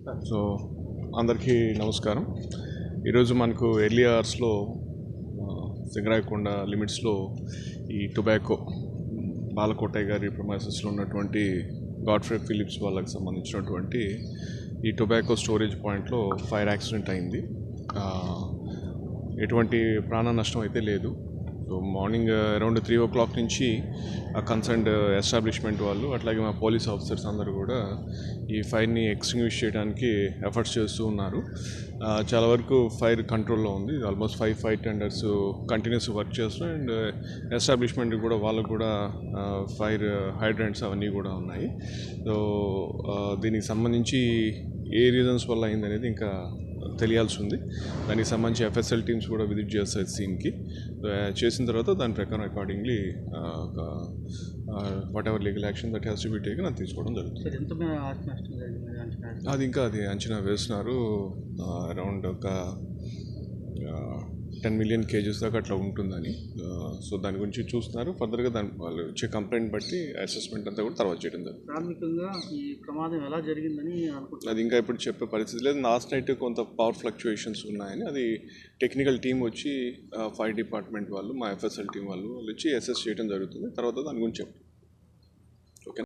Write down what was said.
So అందరికీ నమస్కారం. ఈరోజు మనకు ఎర్లీ అవర్స్లో సింగరాయకొండ లిమిట్స్లో ఈ టొబాకో బాలకోటయ్య గారి ప్రొమైసెస్లో ఉన్నటువంటి గాడ్ఫ్రే ఫిలిప్స్ వాళ్ళకి సంబంధించినటువంటి ఈ టొబాకో స్టోరేజ్ పాయింట్లో ఫైర్ యాక్సిడెంట్ అయింది. ఎటువంటి ప్రాణ నష్టం అయితే లేదు. సో మార్నింగ్ అరౌండ్ 3 o'clock నుంచి ఆ కన్సర్న్డ్ ఎస్టాబ్లిష్మెంట్ వాళ్ళు అట్లాగే మా పోలీస్ ఆఫీసర్స్ అందరూ కూడా ఈ ఫైర్ని ఎక్స్టింగ్విష్ చేయడానికి ఎఫర్ట్స్ చేస్తూ ఉన్నారు. చాలా వరకు ఫైర్ కంట్రోల్లో ఉంది. Almost 5 fire tenders continuous work చేస్తున్నారు. అండ్ ఎస్టాబ్లిష్మెంట్ కూడా వాళ్ళకు కూడా ఫైర్ హైడ్రెంట్స్ అవన్నీ కూడా ఉన్నాయి. సో దీనికి సంబంధించి ఏ రీజన్స్ వల్ల అయిందనేది ఇంకా తెలియాల్సి ఉంది. దానికి సంబంధించి ఎఫ్ఎస్ఎల్ టీమ్స్ కూడా విజిట్ చేస్తాయి సీన్కి. చేసిన తర్వాత దాని ప్రకారం accordingly what ever legal action that has to be taken అది తీసుకోవడం జరుగుతుంది. అది అంచనా వేస్తున్నారు. అరౌండ్ ఒక 10 million kgs దాకా అట్లా ఉంటుందని. సో దాని గురించి చూస్తున్నారు. ఫర్దర్గా దాని వాళ్ళు వచ్చే కంప్లైంట్ బట్టి అసెస్మెంట్ అంతా కూడా తర్వాత చేయడం జరుగుతుంది. ప్రాథమికంగా ఈ ప్రమాదం ఎలా జరిగిందని అది ఇంకా ఇప్పుడు చెప్పే పరిస్థితి లేదు. లాస్ట్ నైట్ కొంత పవర్ ఫ్లక్చుయేషన్స్ ఉన్నాయని అది టెక్నికల్ టీం వచ్చి ఫైర్ డిపార్ట్మెంట్ వాళ్ళు మా ఎఫ్ఎస్ఎల్ టీం వాళ్ళు వచ్చి అసెస్ చేయడం జరుగుతుంది. తర్వాత దాని గురించి